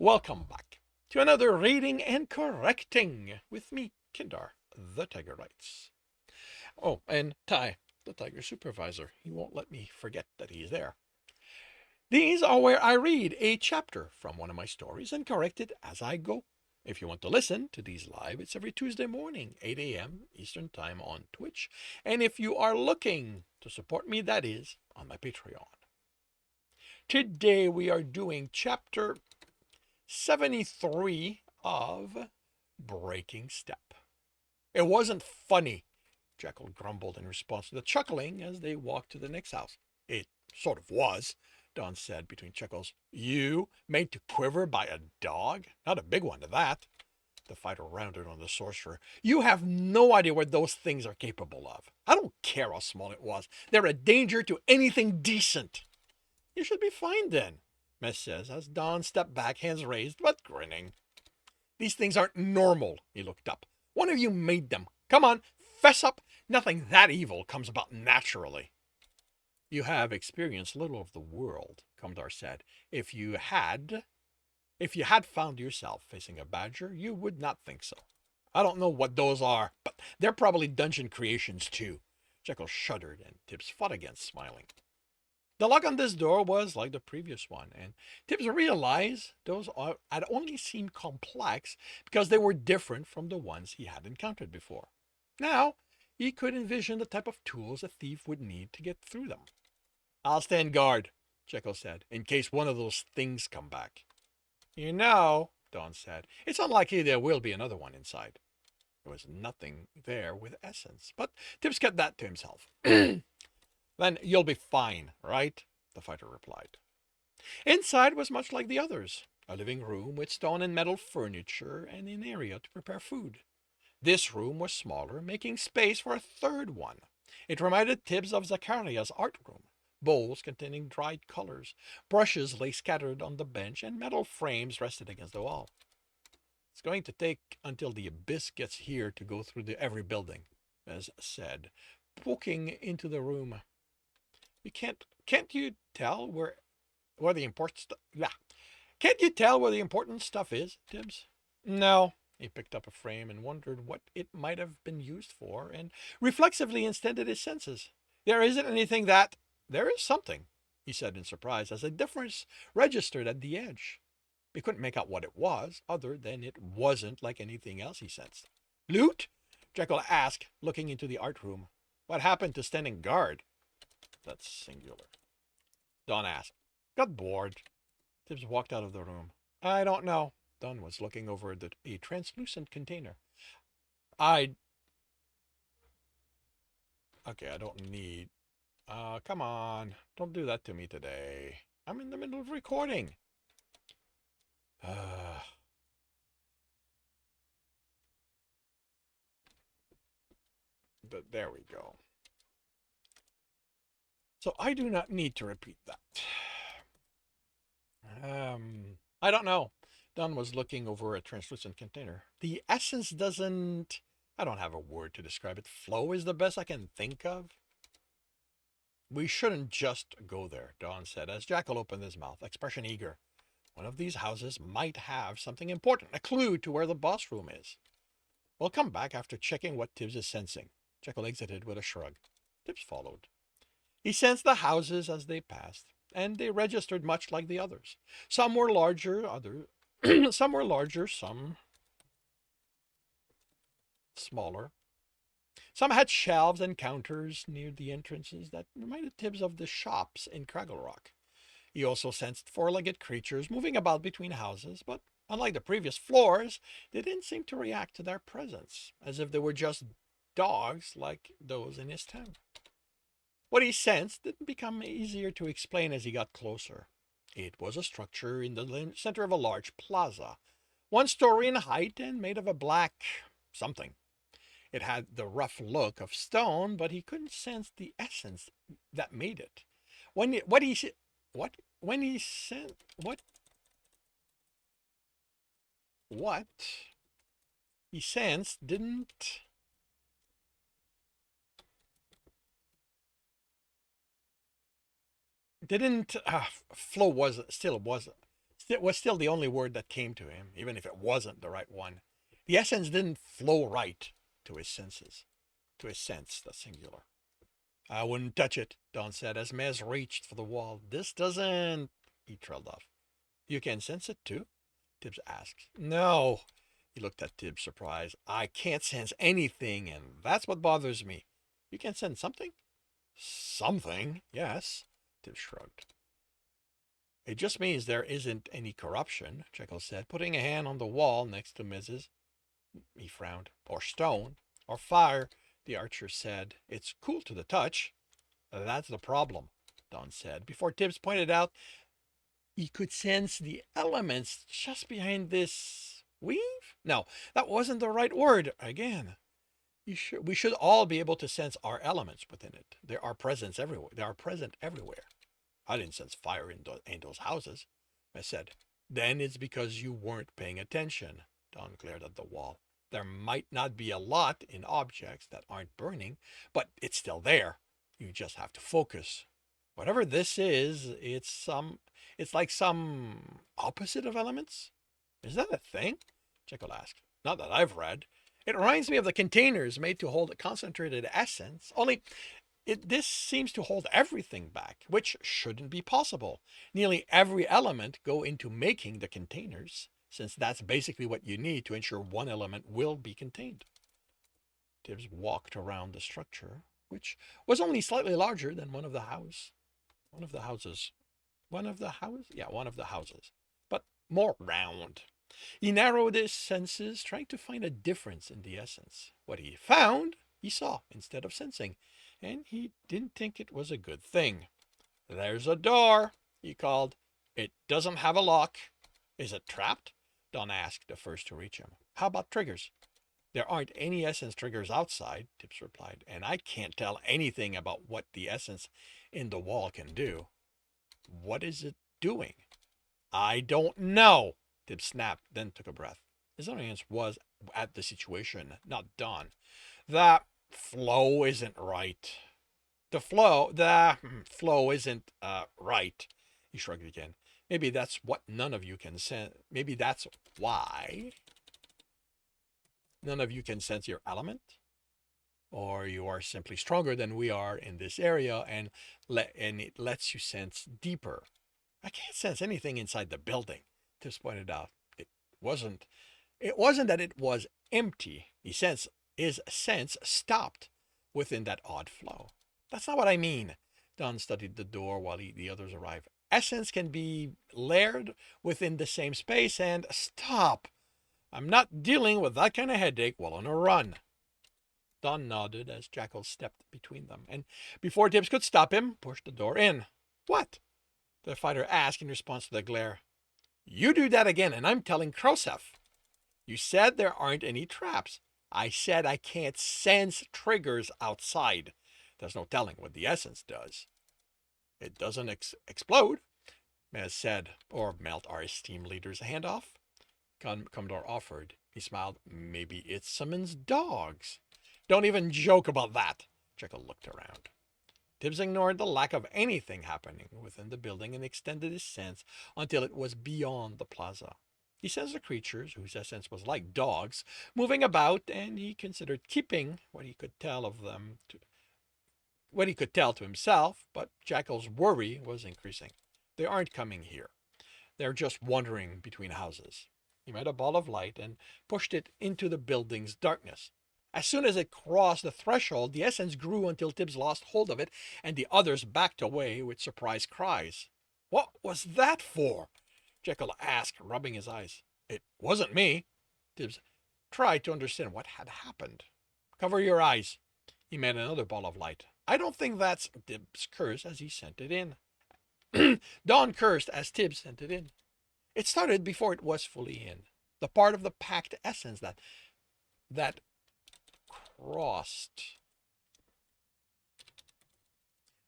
Welcome back to another reading and correcting with me, Kindar, the Tiger writes. Oh, and Ty, the Tiger supervisor. He won't let me forget that he's there. These are where I read a chapter from one of my stories and correct it as I go. If you want to listen to these live, it's every Tuesday morning, 8 a.m. Eastern Time on Twitch. And if you are looking to support me, that is on my Patreon. Today we are doing chapter 73 of Breaking Step. It wasn't funny, Jekyll grumbled in response to the chuckling as they walked to the next house. It sort of was, Don said between chuckles. You made to quiver by a dog? Not a big one at that. The fighter rounded on the sorcerer. You have no idea what those things are capable of. I don't care how small it was. They're a danger to anything decent. You should be fine then, Mess says as Don stepped back, hands raised, but grinning. These things aren't normal, he looked up. One of you made them. Come on, fess up. Nothing that evil comes about naturally. You have experienced little of the world, Commodore said. If you had found yourself facing a badger, you would not think so. I don't know what those are, but they're probably dungeon creations too. Jekyll shuddered and Tibs fought against smiling. The lock on this door was like the previous one, and Tibs realized those had only seemed complex because they were different from the ones he had encountered before. Now, he could envision the type of tools a thief would need to get through them. I'll stand guard, Jekyll said, in case one of those things come back. You know, Dawn said, it's unlikely there will be another one inside. There was nothing there with essence, but Tibs kept that to himself. Then you'll be fine, right? The fighter replied. Inside was much like the others, a living room with stone and metal furniture and an area to prepare food. This room was smaller, making space for a third one. It reminded Tibs of Zachariah's art room. Bowls containing dried colors, brushes lay scattered on the bench, and metal frames rested against the wall. It's going to take until the abyss gets here to go through every building, as said, poking into the room. You can't you tell where the important stuff? Yeah, can't you tell where the important stuff is, Tibbs? No. He picked up a frame and wondered what it might have been used for, and reflexively extended his senses. There isn't anything that. There is something, he said in surprise, as a difference registered at the edge. He couldn't make out what it was, other than it wasn't like anything else he sensed. Loot? Jekyll asked, looking into the art room. What happened to standing guard? That's singular. Don asked. Got bored. Tibbs walked out of the room. I don't know. Don was looking over a translucent container. I don't need. Come on. Don't do that to me today. I'm in the middle of recording. But there we go. So I do not need to repeat that. I don't know. Don was looking over a translucent container. The essence doesn't. I don't have a word to describe it. Flow is the best I can think of. We shouldn't just go there, Don said as Jackal opened his mouth, expression eager. One of these houses might have something important, a clue to where the boss room is. We'll come back after checking what Tibbs is sensing. Jekyll exited with a shrug. Tibbs followed. He sensed the houses as they passed, and they registered much like the others. Some were larger, some were larger, some smaller. Some had shelves and counters near the entrances that reminded Tibbs of the shops in Craggle Rock. He also sensed four-legged creatures moving about between houses, but unlike the previous floors, they didn't seem to react to their presence, as if they were just dogs like those in his town. What he sensed didn't become easier to explain as he got closer. It was a structure in the center of a large plaza, 1 story in height and made of a black something. It had the rough look of stone, but he couldn't sense the essence that made it. When he, what he what when he sent what he sensed didn't flow was it was still the only word that came to him, even if it wasn't the right one. The essence didn't flow right to his senses, to his sense, the singular. I wouldn't touch it, Don said as Mez reached for the wall. This doesn't. He trailed off. You can sense it too? Tibbs asked. No. He looked at Tibbs, surprised. I can't sense anything, and that's what bothers me. You can sense something? Something, yes, Tibbs shrugged. It just means there isn't any corruption, Jekyll said, putting a hand on the wall next to Mrs. He frowned. Or stone. Or fire, the archer said. It's cool to the touch. That's the problem, Don said, before Tibbs pointed out he could sense the elements just behind this weave? No, that wasn't the right word. Again, we should all be able to sense our elements within it. There are presents everywhere. They are present everywhere. I didn't sense fire in those houses, I said. Then it's because you weren't paying attention, Don glared at the wall. There might not be a lot in objects that aren't burning, but it's still there. You just have to focus. Whatever this is, it's like some opposite of elements. Is that a thing? Jekyll asked. Not that I've read. It reminds me of the containers made to hold a concentrated essence, only this seems to hold everything back, which shouldn't be possible. Nearly every element go into making the containers, since that's basically what you need to ensure one element will be contained. Tibbs walked around the structure, which was only slightly larger than one of the houses. One of the houses, but more round. He narrowed his senses, trying to find a difference in the essence. What he found, he saw instead of sensing, and he didn't think it was a good thing. There's a door, he called. It doesn't have a lock. Is it trapped? Don asked, the first to reach him. How about triggers? There aren't any essence triggers outside, Tibbs replied, and I can't tell anything about what the essence in the wall can do. What is it doing? I don't know, Tibbs snapped, then took a breath. His audience was at the situation, not Don. The flow isn't right. The flow isn't right. He shrugged again. Maybe that's what none of you can sense. Maybe that's why none of you can sense your element. Or you are simply stronger than we are in this area, and it lets you sense deeper. I can't sense anything inside the building, Tibbs pointed out. It wasn't that it was empty. His sense stopped within that odd flow. That's not what I mean. Don studied the door while the others arrived. Essence can be layered within the same space and stop. I'm not dealing with that kind of headache while on a run. Don nodded as Jekyll stepped between them, and before Tibbs could stop him, pushed the door in. What? The fighter asked in response to the glare. You do that again, and I'm telling Krosef. You said there aren't any traps. I said I can't sense triggers outside. There's no telling what the essence does. It doesn't explode, Mez said, or melt our esteemed leader's hand off. Commodore offered. He smiled. Maybe it summons dogs. Don't even joke about that. Jekyll looked around. Tibbs ignored the lack of anything happening within the building and extended his sense until it was beyond the plaza. He sensed the creatures, whose essence was like dogs, moving about, and he considered keeping what he could tell to himself, but Jekyll's worry was increasing. They aren't coming here. They're just wandering between houses. He made a ball of light and pushed it into the building's darkness. As soon as it crossed the threshold, the essence grew until Tibbs lost hold of it, and the others backed away with surprised cries. What was that for? Jekyll asked, rubbing his eyes. It wasn't me. Tibbs tried to understand what had happened. Cover your eyes. He made another ball of light. I don't think that's... Tibbs cursed as he sent it in. Don cursed as Tibbs sent it in. It started before it was fully in. The part of the packed essence that crossed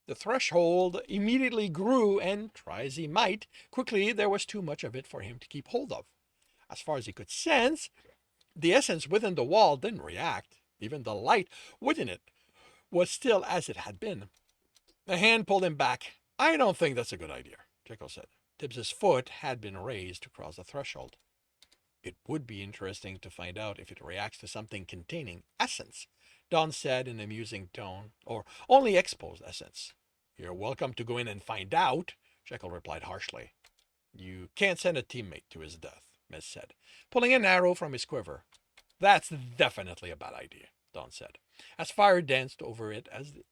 the threshold immediately grew, and try as he might, quickly there was too much of it for him to keep hold of. As far as he could sense, the essence within the wall didn't react. Even the light within it was still as it had been. The hand pulled him back. I don't think that's a good idea, Jekyll said. Tibbs's foot had been raised to cross the threshold. It would be interesting to find out if it reacts to something containing essence, Don said in a musing tone, or only exposed essence. You're welcome to go in and find out, Jekyll replied harshly. You can't send a teammate to his death, Miss said, pulling an arrow from his quiver. That's definitely a bad idea, Don said, as fire danced over it as the...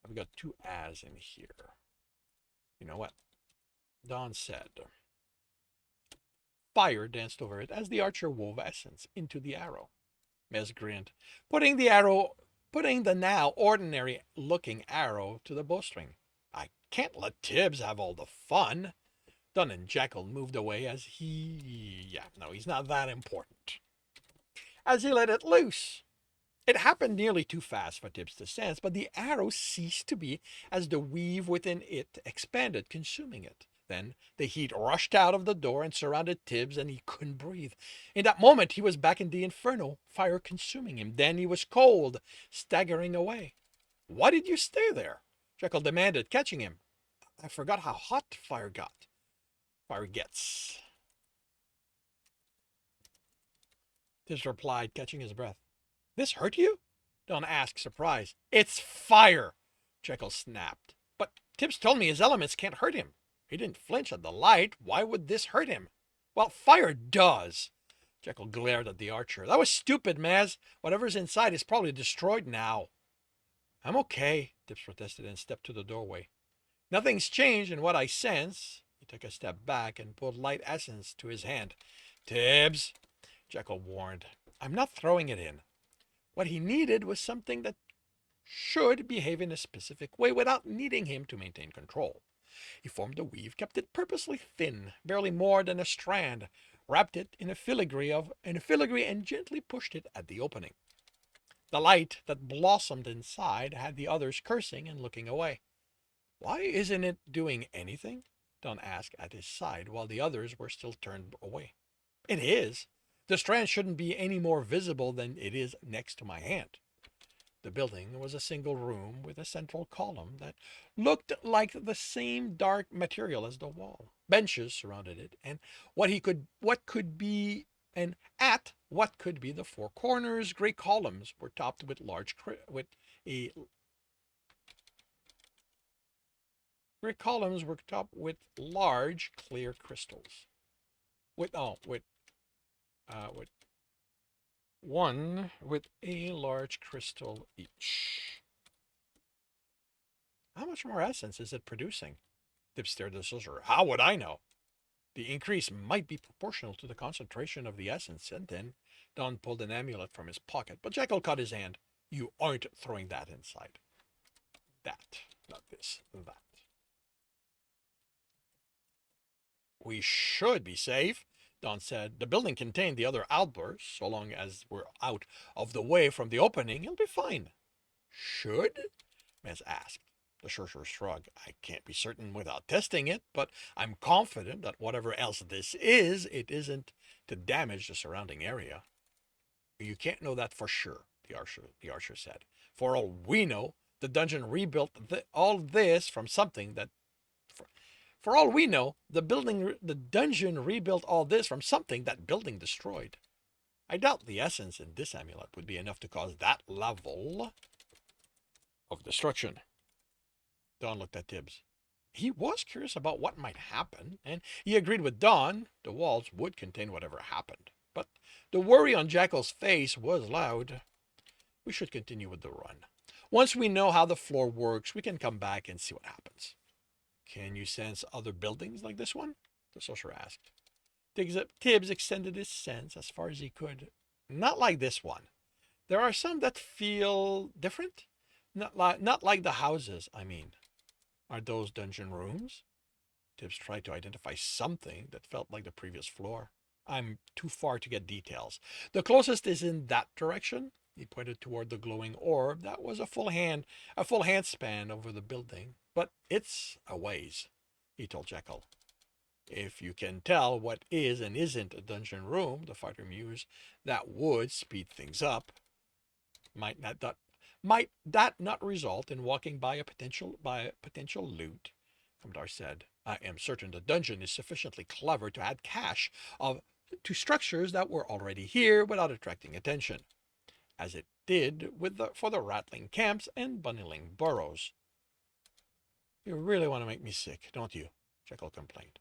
I've got two as in here. You know what? Don said. Fire danced over it as the archer wove essence into the arrow. Mez grinned, putting the now ordinary looking arrow to the bowstring. I can't let Tibbs have all the fun. Dunn and Jekyll moved away as he's not that important. As he let it loose. It happened nearly too fast for Tibbs to sense, but the arrow ceased to be as the weave within it expanded, consuming it. Then the heat rushed out of the door and surrounded Tibbs, and he couldn't breathe. In that moment, he was back in the inferno, fire consuming him. Then he was cold, staggering away. Why did you stay there? Jekyll demanded, catching him. I forgot how hot fire gets. Tibbs replied, catching his breath. This hurt you? Don asked, surprised. It's fire, Jekyll snapped. But Tibbs told me his elements can't hurt him. He didn't flinch at the light. Why would this hurt him? Well, fire does. Jekyll glared at the archer. That was stupid, Maz. Whatever's inside is probably destroyed now. I'm okay, Tibbs protested and stepped to the doorway. Nothing's changed in what I sense. He took a step back and pulled light essence to his hand. Tibbs, Jekyll warned. I'm not throwing it in. What he needed was something that should behave in a specific way without needing him to maintain control. He formed a weave, kept it purposely thin, barely more than a strand, wrapped it in a filigree and gently pushed it at the opening. The light that blossomed inside had the others cursing and looking away. Why isn't it doing anything? Don asked at his side while the others were still turned away. It is. The strand shouldn't be any more visible than it is next to my hand. The building was a single room with a central column that looked like the same dark material as the wall. Benches surrounded it, and what could be the four corners, gray columns were topped with large clear crystals. With one with a large crystal each. How much more essence is it producing? Tibbs stared at the sorcerer. How would I know? The increase might be proportional to the concentration of the essence, and then Don pulled an amulet from his pocket, but Jekyll caught his hand. You aren't throwing that inside. That, not this, that. We should be safe, Don said. The building contained the other outbursts. So long as we're out of the way from the opening, it'll be fine. Should? Mez asked. The sorcerer shrugged. I can't be certain without testing it, but I'm confident that whatever else this is, it isn't to damage the surrounding area. You can't know that for sure, the archer said. For all we know, the dungeon rebuilt all this from something that... For all we know, the dungeon rebuilt all this from something that building destroyed. I doubt the essence in this amulet would be enough to cause that level of destruction. Don looked at Tibbs. He was curious about what might happen, and he agreed with Don. The walls would contain whatever happened. But the worry on Jekyll's face was loud. We should continue with the run. Once we know how the floor works, we can come back and see what happens. Can you sense other buildings like this one? The sorcerer asked. Tibbs extended his sense as far as he could. Not like this one. There are some that feel different. Not like the houses, I mean. Are those dungeon rooms? Tibbs tried to identify something that felt like the previous floor. I'm too far to get details. The closest is in that direction. He pointed toward the glowing orb that was a full hand span over the building. But it's a ways, he told Jekyll. If you can tell what is and isn't a dungeon room, the fighter mused, that would speed things up. Might Might that not result in walking by a potential loot? Kamdar said. I am certain the dungeon is sufficiently clever to add cache to structures that were already here without attracting attention, as it did for the rattling camps and bundling burrows. You really want to make me sick, don't you? Jekyll complained.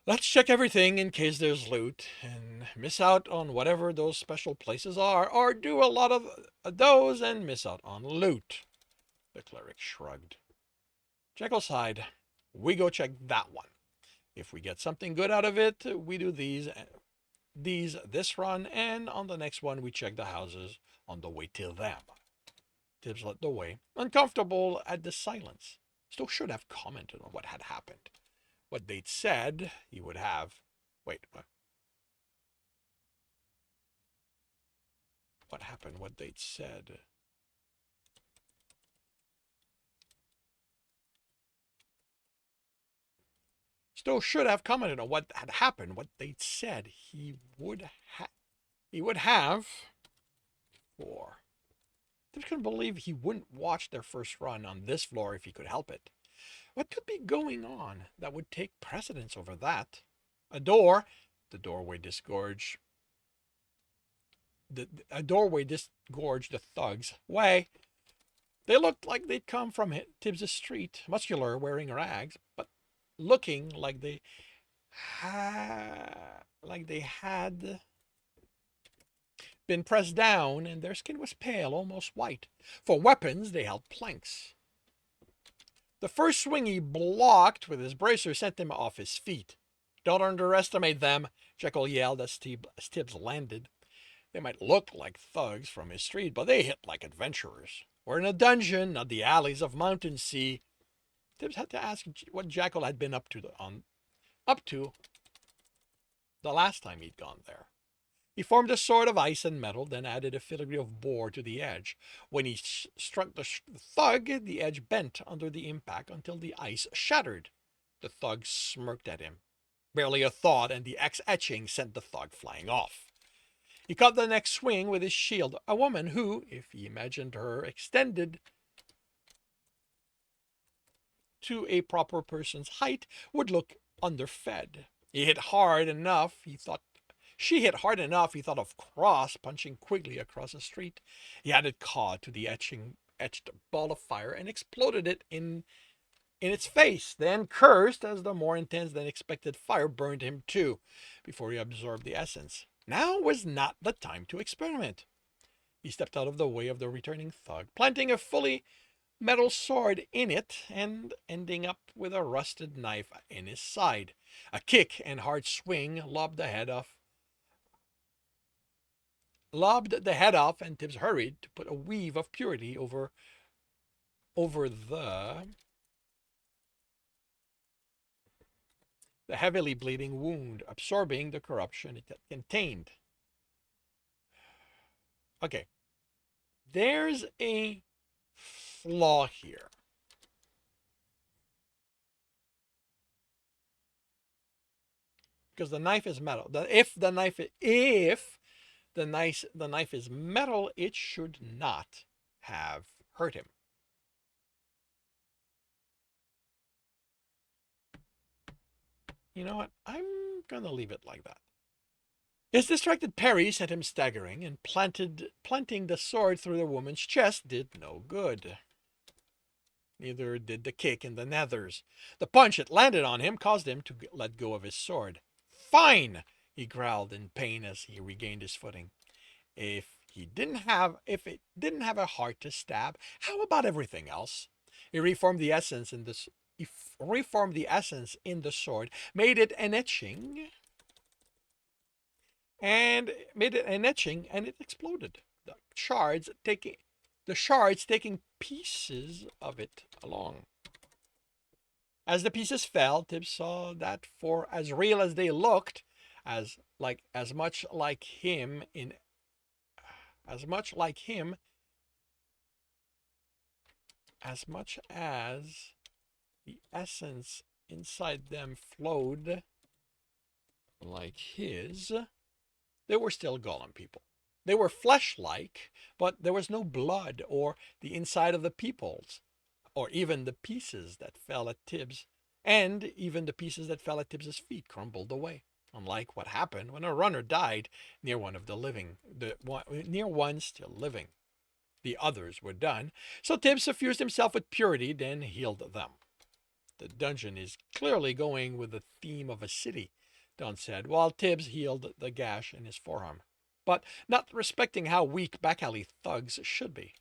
Let's check everything in case there's loot and miss out on whatever those special places are, or do a lot of those and miss out on loot. The cleric shrugged. Jekyll sighed. We go check that one. If we get something good out of it, we do these this run, and on the next one we check the houses on the way to them. Tibs led the way, uncomfortable at the silence. Still should have commented on what had happened. What they'd said he would have. Wait, what? What happened? What they'd said. Still should have commented on what had happened. What they'd said he would have for. They couldn't believe he wouldn't watch their first run on this floor if he could help it. What could be going on that would take precedence over that? A door, the doorway disgorged. A doorway disgorged the thugs' way. They looked like they'd come from Tibbs' street, muscular, wearing rags, but looking like they had been pressed down, and their skin was pale, almost white. For weapons, they held planks. The first swing he blocked with his bracer sent him off his feet. Don't underestimate them, Jekyll yelled as Tibbs landed. They might look like thugs from his street, but they hit like adventurers. We're in a dungeon, not the alleys of Mountain Sea. Tibbs had to ask what Jekyll had been up to the last time he'd gone there. He formed a sword of ice and metal, then added a filigree of boar to the edge. When he struck the thug, the edge bent under the impact until the ice shattered. The thug smirked at him. Barely a thought, and the etching sent the thug flying off. He caught the next swing with his shield, a woman who, if he imagined her extended to a proper person's height, would look underfed. He hit hard enough, he thought. She hit hard enough, he thought of Cross punching Quigley across the street. He had it caught to the etched ball of fire and exploded it in its face, then cursed as the more intense than expected fire burned him too, before he absorbed the essence. Now was not the time to experiment. He stepped out of the way of the returning thug, planting a fully metal sword in it and ending up with a rusted knife in his side. A kick and hard swing lobbed the head off, and Tibbs hurried to put a weave of purity over the heavily bleeding wound, absorbing the corruption it contained. Okay, there's a flaw here. Because the knife is metal. If the knife is metal, it should not have hurt him. You know what? I'm going to leave it like that. His distracted parry sent him staggering, and planting the sword through the woman's chest did no good. Neither did the kick in the nethers. The punch it landed on him caused him to let go of his sword. Fine, he growled in pain as he regained his footing. If it didn't have a heart to stab, how about everything else? He reformed the essence in the sword, made it an etching, and it exploded. The shards taking pieces of it along. As the pieces fell, Tibbs saw that for as real as they looked, as much like him as the essence inside them flowed like his, they were still Golem people. They were flesh-like, but there was no blood or the inside of the peoples, or even the pieces that fell at Tibs, and even the pieces that fell at Tibbs's feet crumbled away. Unlike what happened when a runner died near one of the living, near one still living. The others were done, so Tibbs suffused himself with purity, then healed them. The dungeon is clearly going with the theme of a city, Don said, while Tibbs healed the gash in his forearm, but not respecting how weak back alley thugs should be.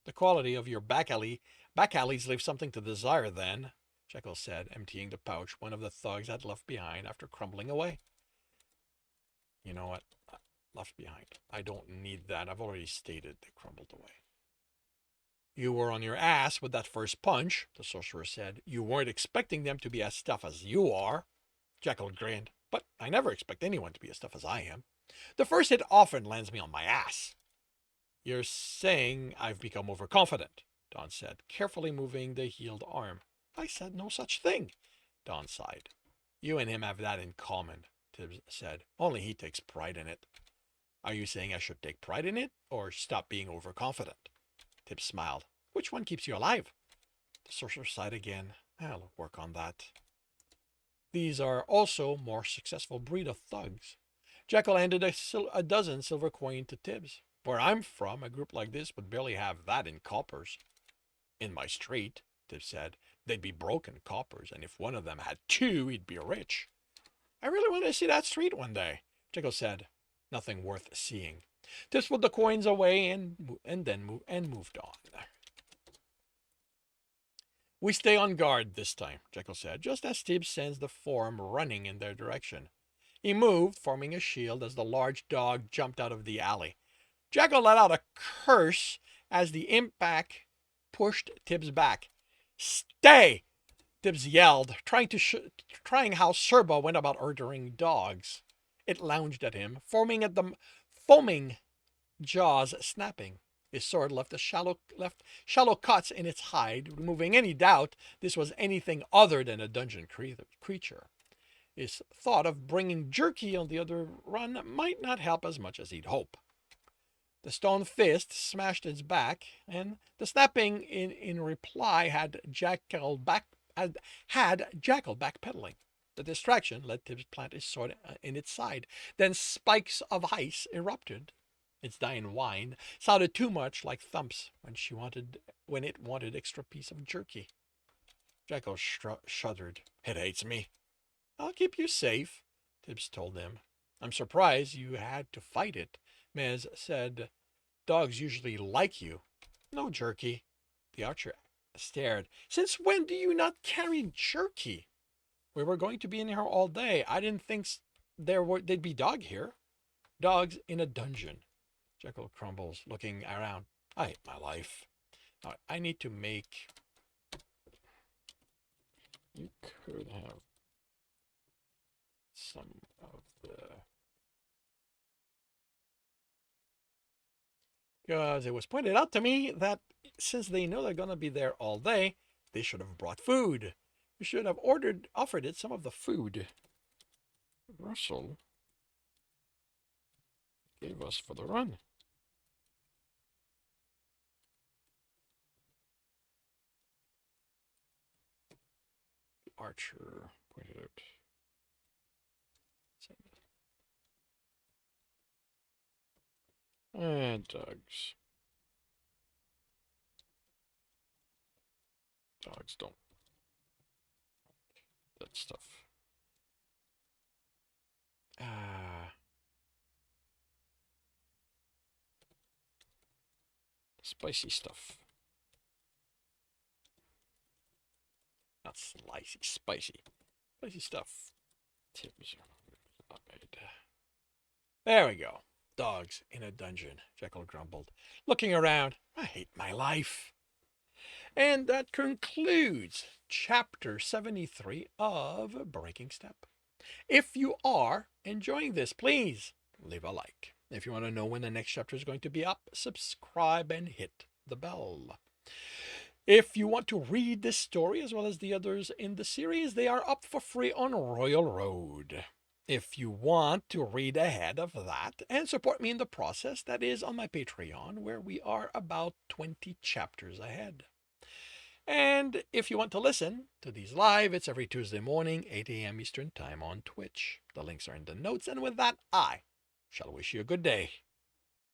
The quality of your back alleys leave something to desire then, Jekyll said, emptying the pouch one of the thugs had left behind after crumbling away. You know what? Left behind. I don't need that. I've already stated they crumbled away. You were on your ass with that first punch, the sorcerer said. You weren't expecting them to be as tough as you are. Jekyll grinned. But I never expect anyone to be as tough as I am. The first hit often lands me on my ass. You're saying I've become overconfident, Don said, carefully moving the healed arm. I said no such thing, Don sighed. You and him have that in common, Tibbs said. Only he takes pride in it. Are you saying I should take pride in it, or stop being overconfident? Tibbs smiled. Which one keeps you alive? The sorcerer sighed again. I'll work on that. These are also more successful breed of thugs. Jekyll handed a dozen silver coins to Tibbs. Where I'm from, a group like this would barely have that in coppers. In my street, Tibbs said, they'd be broken coppers, and if one of them had two, he'd be rich. I really want to see that street one day, Jekyll said. Nothing worth seeing. Tibbs put the coins away and moved on. We stay on guard this time, Jekyll said, just as Tibbs sends the form running in their direction. He moved, forming a shield as the large dog jumped out of the alley. Jekyll let out a curse as the impact pushed Tibbs back. Stay! Tibbs yelled, trying how Serba went about ordering dogs. It lunged at him, foaming jaws snapping. His sword left shallow cuts in its hide, removing any doubt this was anything other than a dungeon creature. His thought of bringing Jerky on the other run might not help as much as he'd hope. The stone fist smashed its back, and the snapping in reply had Jackal backpedaling. The distraction let Tibbs plant his sword in its side. Then spikes of ice erupted. Its dying whine sounded too much like thumps when it wanted extra piece of jerky. Jekyll shuddered. It hates me. I'll keep you safe, Tibbs told him. I'm surprised you had to fight it. Mez said, dogs usually like you. No jerky. The archer stared. Since when do you not carry jerky? We were going to be in here all day. I didn't think they'd be dog here. Dogs in a dungeon. Jekyll crumbles, looking around. I hate my life. I need to make... You could have some of the... Because it was pointed out to me that since they know they're going to be there all day, they should have brought food. We should have offered it some of the food Russell gave us for the run. The archer pointed out. And dogs. Dogs don't. That stuff. Spicy stuff. Not slicey, spicy. Spicy stuff. Tibs. There we go. Dogs in a dungeon, Jekyll grumbled, looking around. I hate my life. And that concludes chapter 73 of Breaking Step. If you are enjoying this, please leave a like. If you want to know when the next chapter is going to be up, subscribe and hit the bell. If you want to read this story as well as the others in the series, they are up for free on Royal Road. If you want to read ahead of that and support me in the process, that is on my Patreon, where we are about 20 chapters ahead. And if you want to listen to these live, it's every Tuesday morning, 8 a.m. Eastern Time on Twitch. The links are in the notes. And with that, I shall wish you a good day.